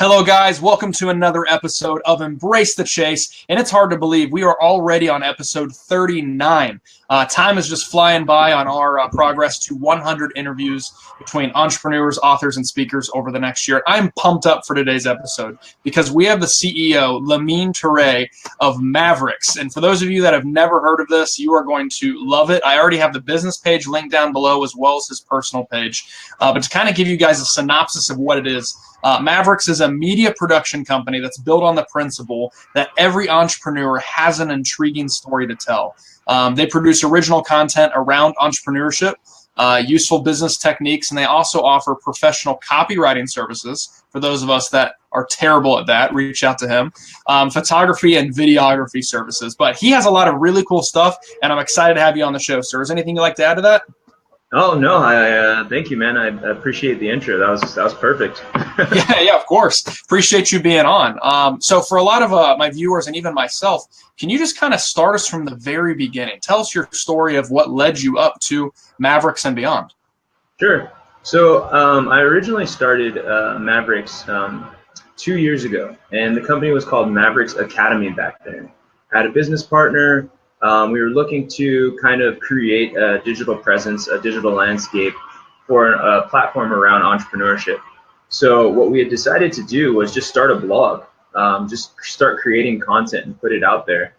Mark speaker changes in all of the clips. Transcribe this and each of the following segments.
Speaker 1: Hello, guys. Welcome to another episode of Embrace the Chase. And it's hard to believe we are already on episode 39. Time is just flying by on our progress to 100 interviews between entrepreneurs, authors, and speakers over the next year. I'm pumped up for today's episode because we have the CEO, Lamin Turay of Mavericks. And for those of you that have never heard of this, you are going to love it. I already have the business page linked down below as well as his personal page. But to kind of give you guys a synopsis of what it is, Mavericks is a media production company that's built on the principle that every entrepreneur has an intriguing story to tell. They produce original content around entrepreneurship, useful business techniques, and they also offer professional copywriting services. For those of us that are terrible at that, reach out to him. Photography and videography services. But he has a lot of really cool stuff, and I'm excited to have you on the show, sir. Is there anything you'd like to add to that?
Speaker 2: Oh no, I thank you, man. I appreciate the intro. That was perfect.
Speaker 1: yeah, of course. Appreciate you being on. So for a lot of my viewers and even myself, can you just kind of start us from the very beginning? Tell us your story of what led you up to Mavericks and beyond.
Speaker 2: Sure. So I originally started Mavericks 2 years ago, and the company was called Mavericks Academy back then. I had a business partner. We were looking to kind of create a digital presence, a digital landscape for a platform around entrepreneurship. So what we had decided to do was just start a blog, just start creating content and put it out there.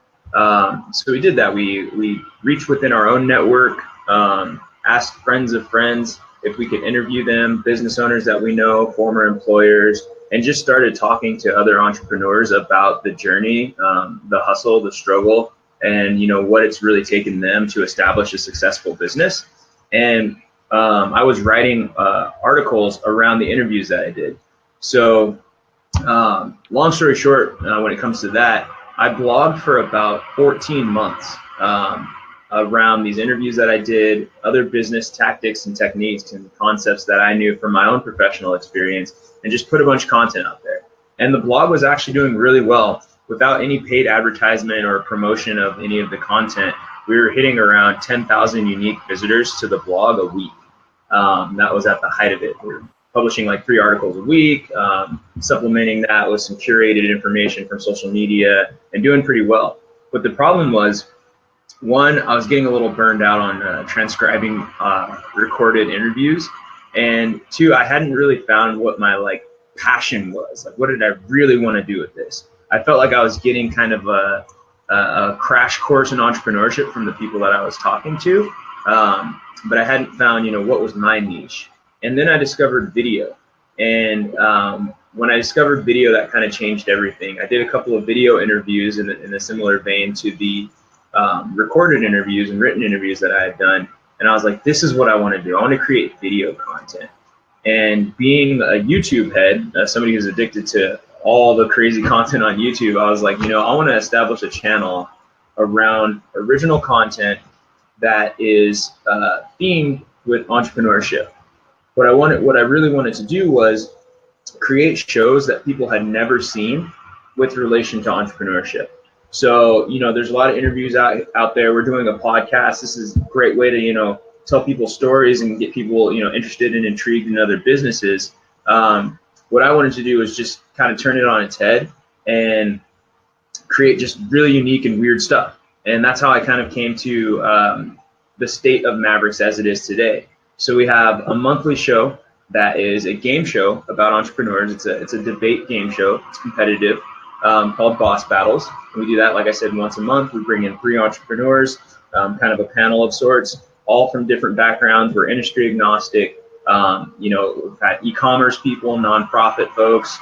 Speaker 2: So we did that. We reached within our own network, asked friends of friends if we could interview them, business owners that we know, former employers, and just started talking to other entrepreneurs about the journey, the hustle, the struggle, and what it's really taken them to establish a successful business. And I was writing articles around the interviews that I did. So long story short, when it comes to that, I blogged for about 14 months around these interviews that I did, other business tactics and techniques and concepts that I knew from my own professional experience, and just put a bunch of content out there. And the blog was actually doing really well. Without any paid advertisement or promotion of any of the content, we were hitting around 10,000 unique visitors to the blog a week. That was at the height of it. We were publishing like 3 articles a week, supplementing that with some curated information from social media, and doing pretty well. But the problem was, one, I was getting a little burned out on transcribing recorded interviews, and 2, I hadn't really found what my passion was. What did I really want to do with this? I felt like I was getting kind of a crash course in entrepreneurship from the people that I was talking to, but I hadn't found, what was my niche. And then I discovered video, and when I discovered video, that kind of changed everything. I did a couple of video interviews in a similar vein to the recorded interviews and written interviews that I had done, and I was like, this is what I want to do. I want to create video content. And being a YouTube head, somebody who's addicted to all the crazy content on YouTube, I was like, I want to establish a channel around original content that is themed with entrepreneurship. What I really wanted to do was create shows that people had never seen with relation to entrepreneurship. So, there's a lot of interviews out there. We're doing a podcast. This is a great way to, tell people stories and get people, interested and intrigued in other businesses. What I wanted to do was just kind of turn it on its head and create just really unique and weird stuff. And that's how I kind of came to the state of Mavericks as it is today. So we have a monthly show that is a game show about entrepreneurs. It's a debate game show. It's competitive, called Boss Battles. And we do that, like I said, once a month. We bring in 3 entrepreneurs, kind of a panel of sorts, all from different backgrounds. We're industry agnostic. We've had e-commerce people, nonprofit folks,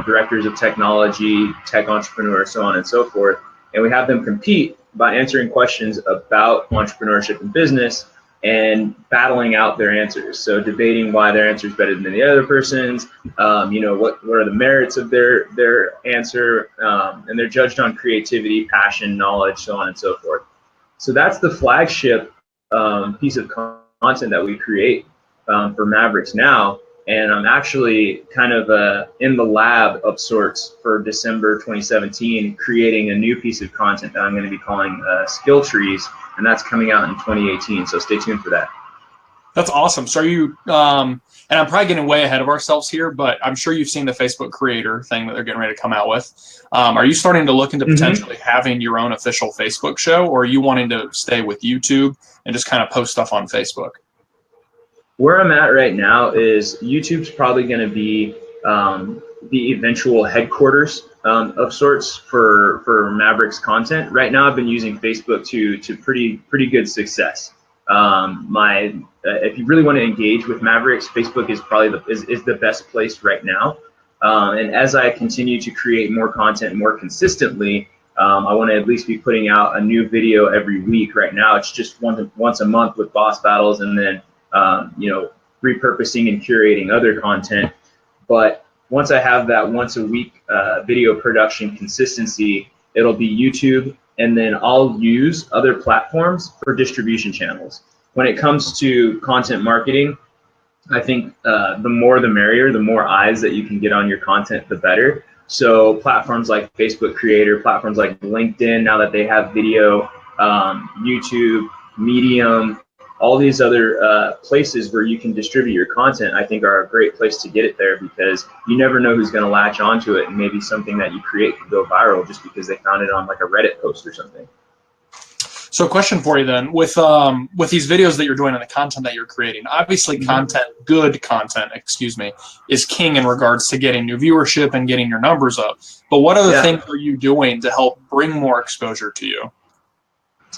Speaker 2: directors of technology, tech entrepreneurs, so on and so forth. And we have them compete by answering questions about entrepreneurship and business and battling out their answers. So debating why their answer is better than the other person's, what are the merits of their answer, and they're judged on creativity, passion, knowledge, so on and so forth. So that's the flagship piece of content that we create for Mavericks now, and I'm actually kind of in the lab of sorts for December 2017, creating a new piece of content that I'm going to be calling Skill Trees, and that's coming out in 2018, so stay tuned for that.
Speaker 1: That's awesome. So are you, and I'm probably getting way ahead of ourselves here, but I'm sure you've seen the Facebook creator thing that they're getting ready to come out with. Are you starting to look into potentially having your own official Facebook show, or are you wanting to stay with YouTube and just kind of post stuff on Facebook?
Speaker 2: Where I'm at right now is YouTube's probably going to be the eventual headquarters of sorts for Mavericks content. Right now, I've been using Facebook to pretty good success. If you really want to engage with Mavericks, Facebook is probably is the best place right now. And as I continue to create more content more consistently, I want to at least be putting out a new video every week. Right now, it's just once a month with boss battles, and then repurposing and curating other content. But once I have that once a week video production consistency, it'll be YouTube, and then I'll use other platforms for distribution channels. When it comes to content marketing, I think the more the merrier, the more eyes that you can get on your content, the better. So platforms like Facebook Creator, platforms like LinkedIn, now that they have video, YouTube, Medium, all these other places where you can distribute your content, I think are a great place to get it there, because you never know who's going to latch onto it, and maybe something that you create could go viral just because they found it on like a Reddit post or something.
Speaker 1: So a question for you then, with these videos that you're doing and the content that you're creating, obviously good content, is king in regards to getting new viewership and getting your numbers up. But what other things are you doing to help bring more exposure to you?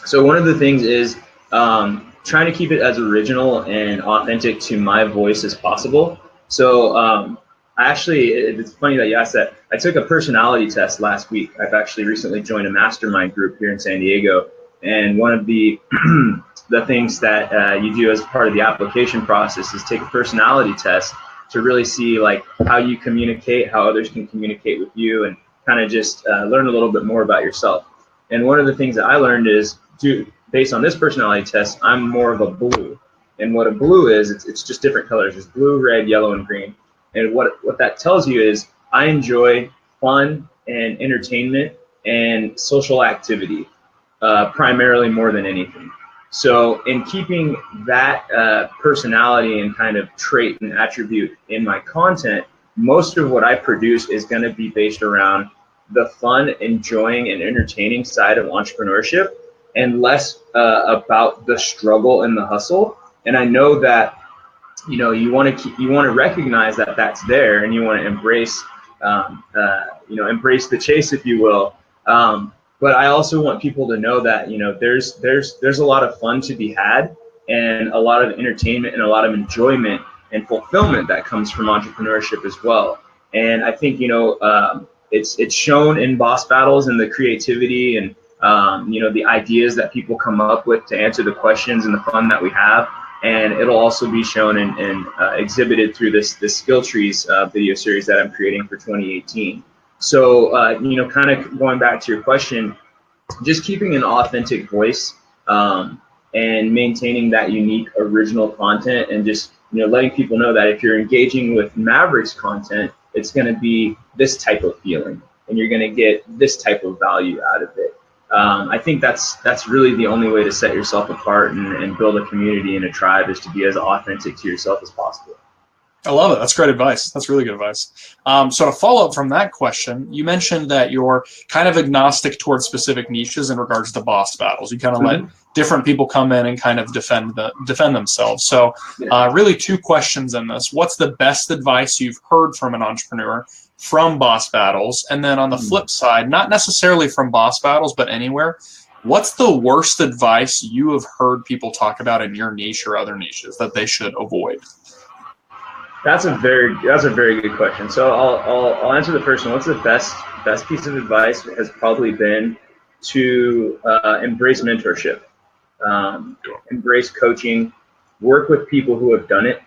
Speaker 2: So one of the things is trying to keep it as original and authentic to my voice as possible. So it's funny that you asked that. I took a personality test last week. I've actually recently joined a mastermind group here in San Diego. And one of the the things that you do as part of the application process is take a personality test to really see like how you communicate, how others can communicate with you, and kind of just learn a little bit more about yourself. And one of the things that I learned is, based on this personality test, I'm more of a blue. And what a blue is, it's just different colors. It's blue, red, yellow, and green. And what that tells you is I enjoy fun and entertainment and social activity. Primarily more than anything. So in keeping that personality and kind of trait and attribute in my content, most of what I produce is going to be based around the fun, enjoying, and entertaining side of entrepreneurship, and less about the struggle and the hustle. And I know that you want to recognize that that's there, and you want to embrace embrace the chase, if you will. But I also want people to know that, there's a lot of fun to be had, and a lot of entertainment and a lot of enjoyment and fulfillment that comes from entrepreneurship as well. And I think, it's shown in boss battles and the creativity and, the ideas that people come up with to answer the questions and the fun that we have. And it'll also be shown and exhibited through this Skill Trees video series that I'm creating for 2018. So, kind of going back to your question, just keeping an authentic voice and maintaining that unique original content, and just, letting people know that if you're engaging with Mavericks content, it's going to be this type of feeling, and you're going to get this type of value out of it. I think that's really the only way to set yourself apart and build a community and a tribe, is to be as authentic to yourself as possible.
Speaker 1: I love it. That's great advice. That's really good advice. So to follow up from that question, you mentioned that you're kind of agnostic towards specific niches in regards to boss battles. You kind of let different people come in and kind of defend themselves. So really two questions in this. What's the best advice you've heard from an entrepreneur from boss battles? And then on the flip side, not necessarily from boss battles, but anywhere, what's the worst advice you have heard people talk about in your niche or other niches that they should avoid?
Speaker 2: That's a very good question. So I'll answer the first one. What's the best piece of advice has probably been to embrace mentorship, embrace coaching, work with people who have done it.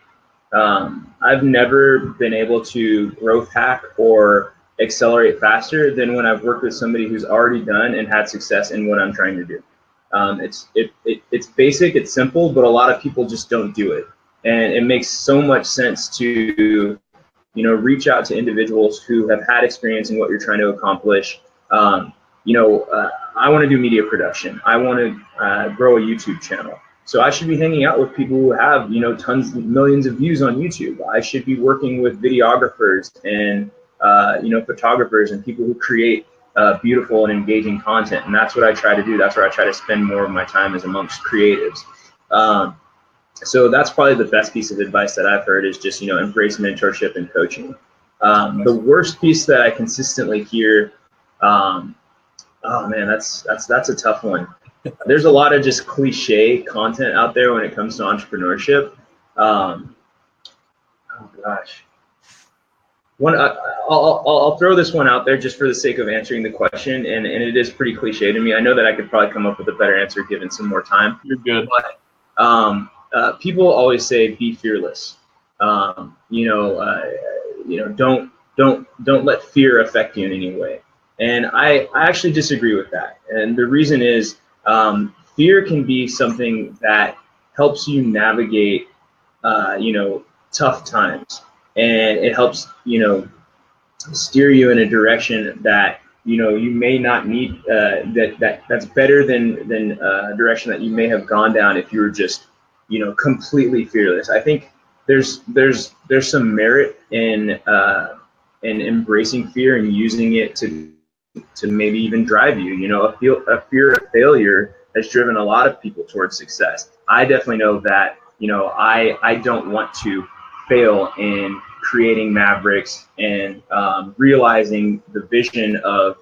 Speaker 2: I've never been able to growth hack or accelerate faster than when I've worked with somebody who's already done and had success in what I'm trying to do. It's basic, it's simple, but a lot of people just don't do it. And it makes so much sense to, reach out to individuals who have had experience in what you're trying to accomplish. I want to do media production. I want to grow a YouTube channel. So I should be hanging out with people who have, tons, millions of views on YouTube. I should be working with videographers and, photographers and people who create beautiful and engaging content. And that's what I try to do. That's where I try to spend more of my time, is amongst creatives. So that's probably the best piece of advice that I've heard, is just, embrace mentorship and coaching. The worst piece that I consistently hear, oh man, that's a tough one. There's a lot of just cliche content out there when it comes to entrepreneurship. Oh gosh. I'll throw this one out there just for the sake of answering the question, and it is pretty cliche to me. I know that I could probably come up with a better answer given some more time.
Speaker 1: You're good.
Speaker 2: But people always say, be fearless. Don't let fear affect you in any way. And I actually disagree with that. And the reason is, fear can be something that helps you navigate, tough times. And it helps, steer you in a direction that, you may not need, that's better than a direction that you may have gone down if you were just, completely fearless. I think there's some merit in embracing fear and using it to maybe even drive you. A fear of failure has driven a lot of people towards success. I definitely know that, I don't want to fail in creating Mavericks and realizing the vision of,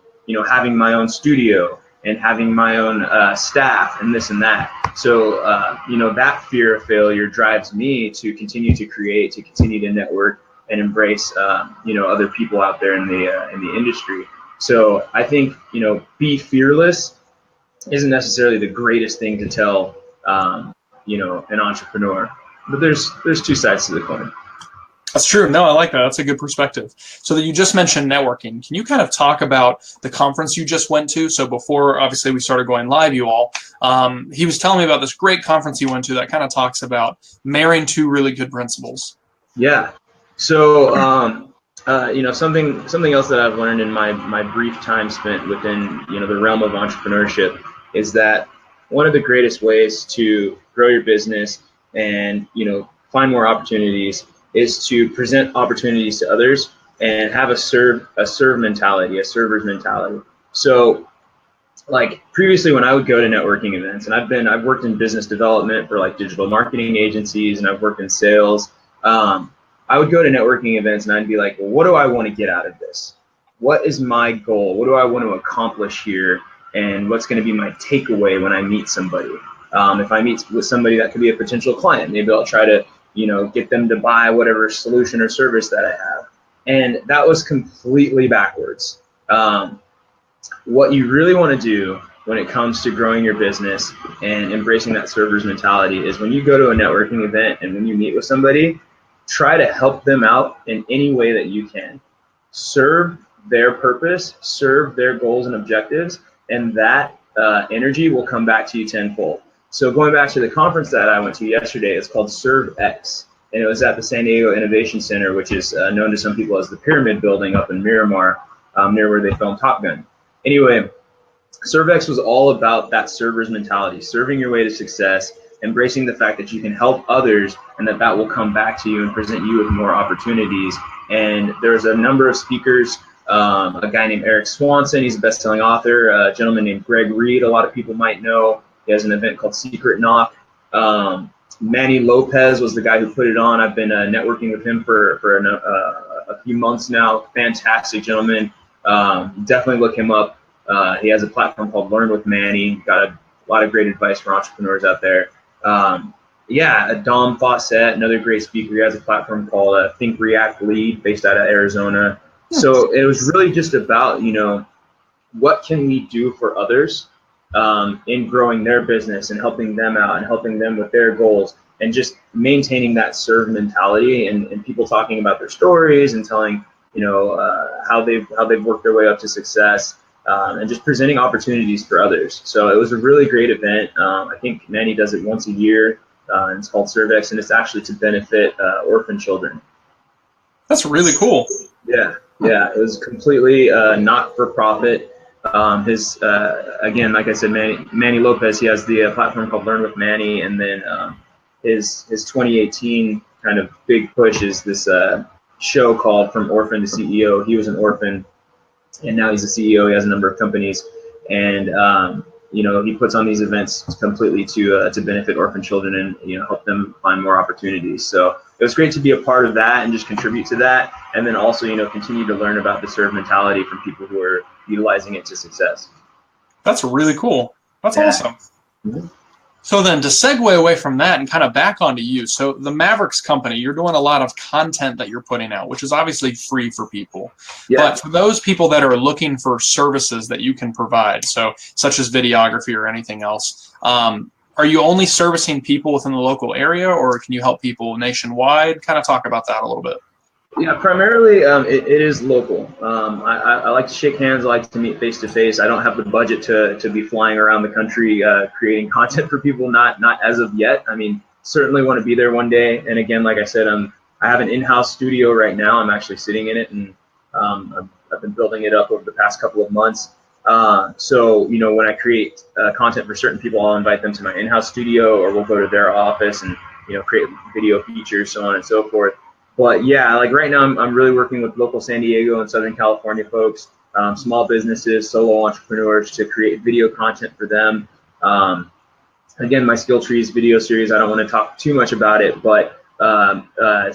Speaker 2: having my own studio and having my own staff and this and that. So, that fear of failure drives me to continue to create, to continue to network and embrace, other people out there in the industry. So I think, be fearless isn't necessarily the greatest thing to tell, an entrepreneur, but there's two sides to the coin.
Speaker 1: That's true. No, I like that. That's a good perspective. So that you just mentioned networking. Can you kind of talk about the conference you just went to? So before, obviously, we started going live, he was telling me about this great conference he went to that kind of talks about marrying two really good principles.
Speaker 2: Yeah. So, something else that I've learned in my brief time spent within, the realm of entrepreneurship is that one of the greatest ways to grow your business and, find more opportunities is to present opportunities to others and have a server's mentality. So, like previously when I would go to networking events, and I've worked in business development for like digital marketing agencies, and I've worked in sales. I would go to networking events and I'd be like, well, what do I want to get out of this? What is my goal? What do I want to accomplish here? And what's going to be my takeaway when I meet somebody? If I meet with somebody that could be a potential client, maybe I'll try to, get them to buy whatever solution or service that I have. And that was completely backwards. What you really want to do when it comes to growing your business and embracing that server's mentality is when you go to a networking event and when you meet with somebody, try to help them out in any way that you can. Serve their purpose, serve their goals and objectives, and that energy will come back to you tenfold. So going back to the conference that I went to yesterday, it's called ServeX, and it was at the San Diego Innovation Center, which is known to some people as the Pyramid Building up in Miramar, near where they filmed Top Gun. Anyway, ServeX was all about that server's mentality, serving your way to success, embracing the fact that you can help others and that will come back to you and present you with more opportunities. And there's a number of speakers, a guy named Eric Swanson, he's a best-selling author, a gentleman named Greg Reed, a lot of people might know. He has an event called Secret Knock. Manny Lopez was the guy who put it on. I've been networking with him for a few months now. Fantastic gentleman. Definitely look him up. He has a platform called Learn with Manny. Got a lot of great advice for entrepreneurs out there. Dom Fawcett, another great speaker. He has a platform called Think React Lead, based out of Arizona. So it was really just about, what can we do for others in growing their business and helping them out and helping them with their goals, and just maintaining that serve mentality and people talking about their stories and telling, how they've worked their way up to success. And just presenting opportunities for others. So it was a really great event. I think Manny does it once a year. And it's called ServeX, and it's actually to benefit orphan children.
Speaker 1: That's really cool.
Speaker 2: Yeah. It was completely not for profit. His again, like I said, Manny Lopez. He has the platform called Learn with Manny, and then his 2018 kind of big push is this show called From Orphan to CEO. He was an orphan, and now he's a CEO. He has a number of companies, and he puts on these events completely to benefit orphan children and help them find more opportunities. So it was great to be a part of that and just contribute to that, and then also continue to learn about the serve mentality from people who are utilizing it to success.
Speaker 1: That's really cool. That's awesome.
Speaker 2: Mm-hmm.
Speaker 1: So then to segue away from that and kind of back onto you, so the Mavericks company, you're doing a lot of content that you're putting out, which is obviously free for people. Yeah. But for those people that are looking for services that you can provide, so such as videography or anything else, are you only servicing people within the local area, or can you help people nationwide? Kind of talk about that a little bit.
Speaker 2: Yeah, primarily it is local. I like to shake hands. I like to meet face to face. I don't have the budget to be flying around the country creating content for people. Not as of yet. I mean, certainly want to be there one day. And again, like I said, I have an in-house studio right now. I'm actually sitting in it, and I've been building it up over the past couple of months. So when I create content for certain people, I'll invite them to my in-house studio, or we'll go to their office and create video features, so on and so forth. But yeah, like right now, I'm really working with local San Diego and Southern California folks, small businesses, solo entrepreneurs, to create video content for them. Again, my Skill Trees video series, I don't want to talk too much about it, but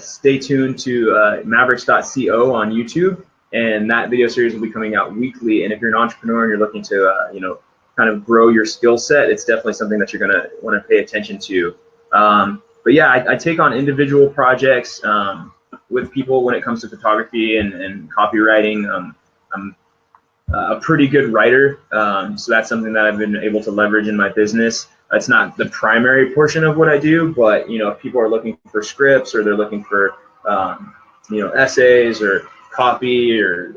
Speaker 2: stay tuned to mavericks.co on YouTube, and that video series will be coming out weekly. And if you're an entrepreneur and you're looking to kind of grow your skill set, it's definitely something that you're going to want to pay attention to. But yeah, I take on individual projects with people when it comes to photography and copywriting. I'm a pretty good writer, so that's something that I've been able to leverage in my business. It's not the primary portion of what I do, but if people are looking for scripts, or they're looking for essays or copy, or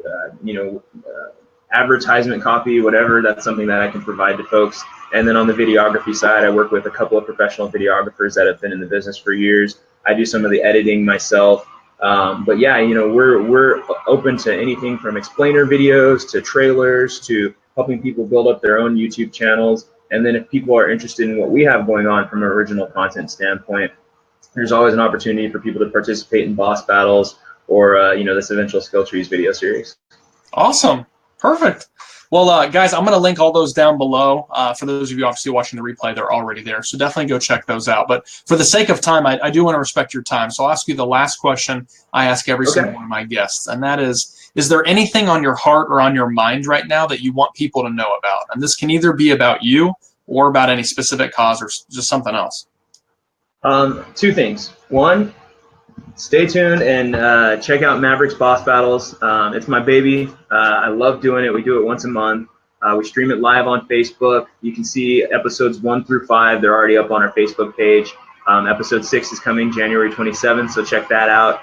Speaker 2: advertisement copy, whatever, that's something that I can provide to folks. And then on the videography side, I work with a couple of professional videographers that have been in the business for years. I do some of the editing myself. But yeah, we're open to anything from explainer videos to trailers to helping people build up their own YouTube channels. And then if people are interested in what we have going on from an original content standpoint, there's always an opportunity for people to participate in boss battles, or this eventual Skill Trees video series.
Speaker 1: Awesome. Perfect. Well, guys, I'm going to link all those down below. For those of you obviously watching the replay, they're already there. So definitely go check those out. But for the sake of time, I do want to respect your time. So I'll ask you the last question I ask every single one of my guests. And that is there anything on your heart or on your mind right now that you want people to know about? And this can either be about you or about any specific cause or just something else.
Speaker 2: Two things. One, stay tuned and check out Mavericks Boss Battles. It's my baby. I love doing it. We do it once a month. We stream it live on Facebook. You can see episodes 1 through 5. They're already up on our Facebook page. Episode 6 is coming January 27th, so check that out.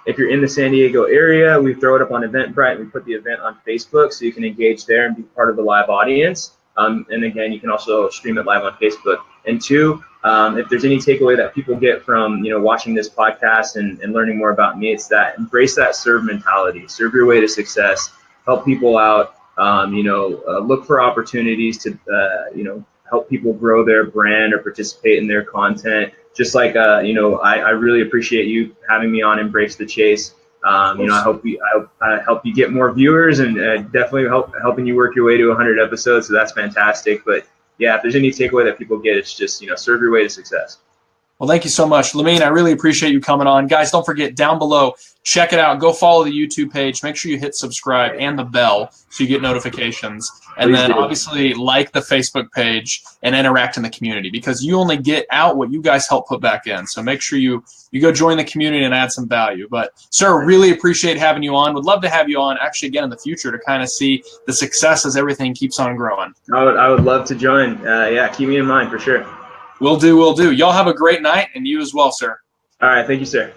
Speaker 2: If you're in the San Diego area, we throw it up on Eventbrite. We put the event on Facebook, so you can engage there and be part of the live audience. And again, you can also stream it live on Facebook. And two, if there's any takeaway that people get from watching this podcast and learning more about me, it's that embrace that serve mentality. Serve your way to success. Help people out. Look for opportunities to help people grow their brand or participate in their content. Just like I really appreciate you having me on Embrace the Chase. I hope I help you get more viewers, and definitely helping you work your way to 100 episodes. So that's fantastic. But yeah, if there's any takeaway that people get, it's just serve your way to success.
Speaker 1: Well, thank you so much, Lamin. I really appreciate you coming on. Guys, don't forget, down below, check it out. Go follow the YouTube page. Make sure you hit subscribe and the bell so you get notifications. And then obviously like the Facebook page and interact in the community, because you only get out what you guys help put back in. So make sure you go join the community and add some value. But, sir, really appreciate having you on. Would love to have you on actually again in the future to kind of see the success as everything keeps on growing.
Speaker 2: I would love to join. Yeah, keep me in mind for sure.
Speaker 1: Will do. Y'all have a great night, and you as well, sir.
Speaker 2: All right. Thank you, sir.